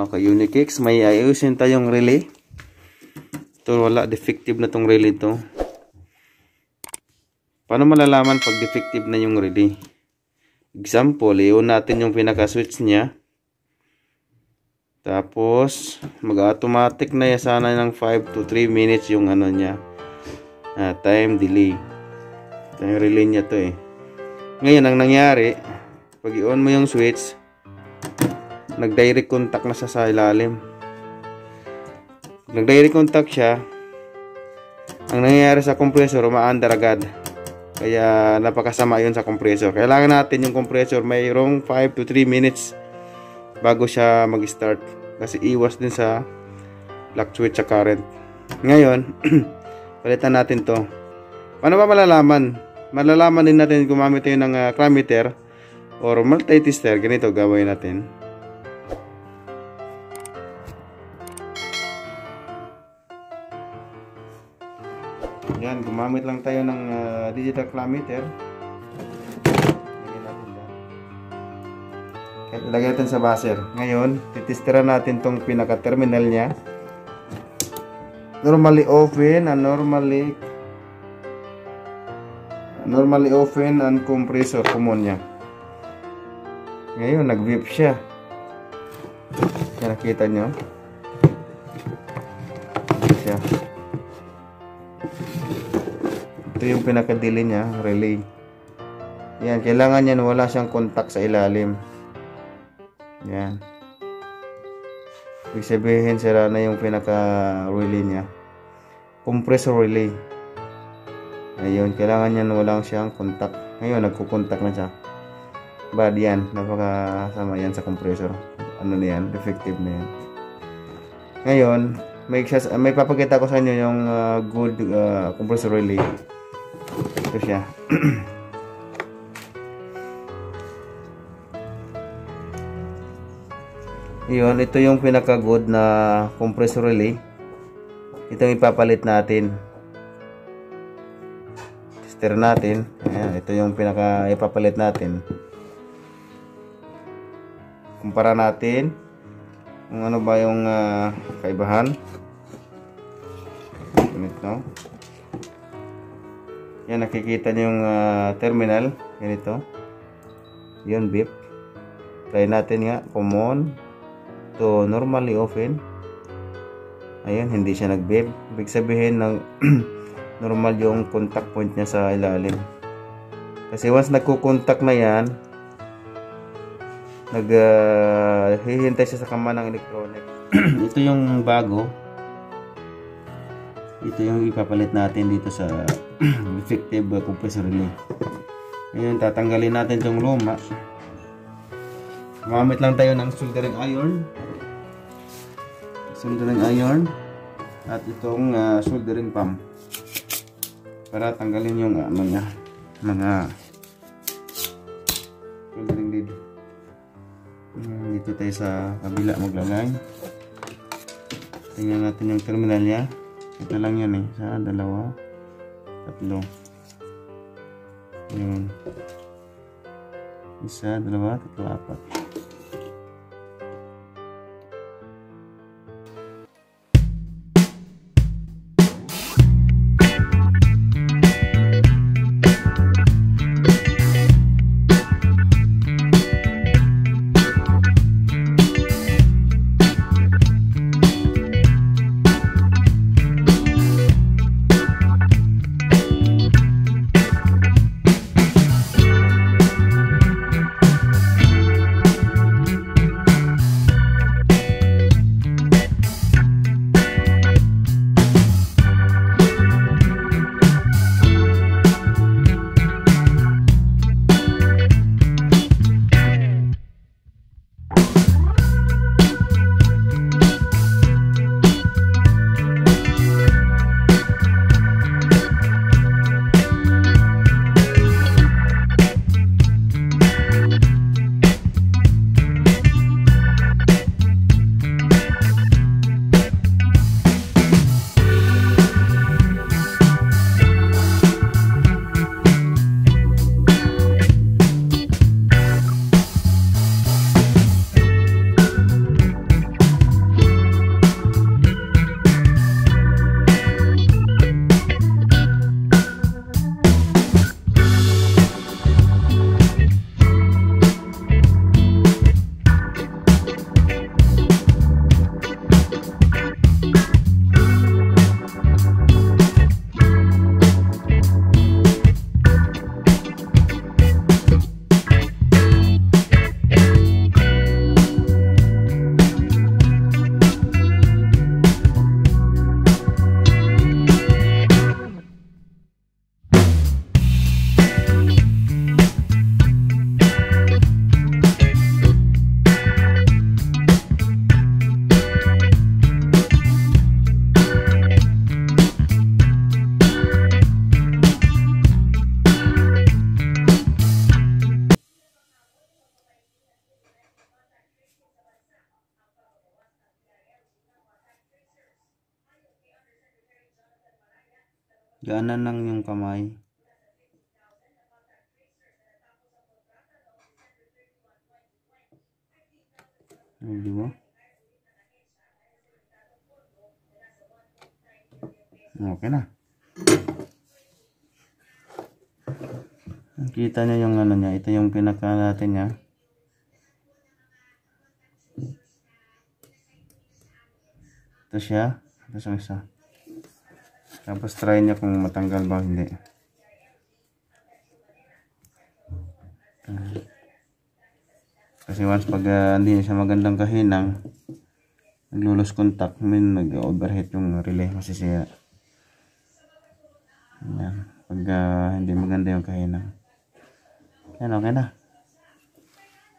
ka-Unikicks, may ayusin tayong relay. Ito wala, defective na tong relay to. Paano malalaman pag defective na yung relay? Example, iyon natin yung pinaka-switch niya. Tapos mag-automatic na sana ng 5 to 3 minutes yung ano niya. Time delay. Ito yung relay niya to eh. Ngayon ang nangyari, pag i-on mo yung switch, nag-direct contact na sa ilalim. Nag-direct contact siya. Ang nangyayari sa compressor, umaandar agad. Kaya napakasama yun sa compressor. Kailangan natin yung compressor mayroong 5 to 3 minutes bago siya mag-start. Kasi iwas din sa fluctuate sa current. Ngayon, palitan natin to. Paano ba malalaman? Malalaman din natin gumamit tayo ng clammeter or multi-tester. Ganito gawin natin. Yan, gumamit lang tayo ng digital clammeter. Lagyan natin sa buzzer. Ngayon, titesteran natin tong pinaka-terminal niya. Normally open and normally open and compressor common niya. Ngayon, nag-beep siya. Yan, nakita nyo. Beep siya. Ito yung pinaka-delay niya, relay. Yan, kailangan yan wala siyang contact sa ilalim. Yan. Ibig sabihin sira na yung pinaka-relay niya. Compressor relay. Ayun, kailangan yan walang siyang contact. Ngayon, nagkukontact na siya. Bad yan. Napakasama yan sa compressor. Ano na yan? Defective na yan. Ngayon, may papakita ko sa inyo yung good compressor relay. Ito siya. Yun, ito yung pinaka-good na compressor relay. Ito yung ipapalit natin. Tester natin. Ayan, ito yung pinaka-ipapalit natin. Kumpara natin kung ano ba yung kaibahan. Ganito. Yan, nakikita nyo yung terminal. Ganito. Yun, beep. Try natin nga. Common to normally open. Ayan, hindi siya nag-beep. Ibig sabihin ng normal yung contact point niya sa ilalim. Kasi once nagko-contact na yan, hihintay siya sa kama ng electronic. Ito yung bago. Ito yung ipapalit natin dito sa effective compressor relay. Ngayon, tatanggalin natin itong luma. Gumamit lang tayo ng soldering iron. At itong soldering pump para tanggalin yung mga soldering lead. Dito tayo sa kabila maglagay. Tingnan natin yung terminal niya. Ito lang yan eh. Sa 2, 3. Yun. 1, 2, 3, 4. Gaanan lang yung kamay. Di ba? Okay na. Kita nyo yung ano niya. Ito yung pinaka natin niya. Ito siya. Ito yung isa. Tapos try niya kung matanggal ba hindi. Kasi once pag hindi siya magandang kahinang, naglulos contact, nag-overheat yung relay, masisira. Ayan. Pag hindi maganda yung kahinang. Yan, okay na.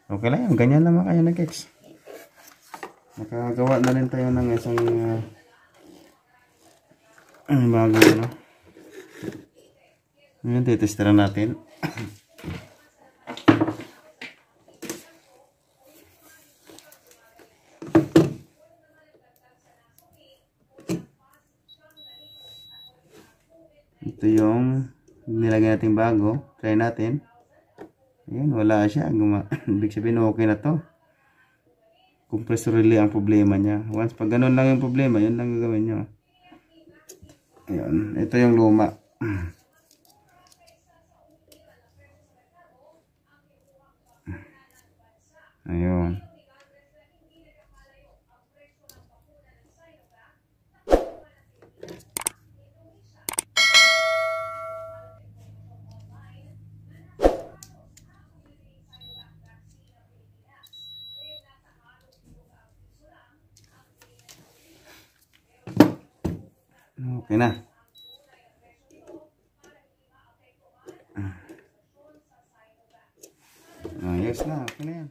Okay lang yun. Ganyan naman kayo na cakes. Makagawa na rin tayo ng isang bago ano. Ngayon, titestera natin. Ito yung nilagay natin bago. Try natin. Ayan, wala siya. Ibig sabihin, okay na to. Compressor relay ang problema niya. Once pag ganun lang yung problema, yun lang gagawin nyo. Ayan, ito yung luma. Ayun. Okay na. Ayos na. Okay na yan.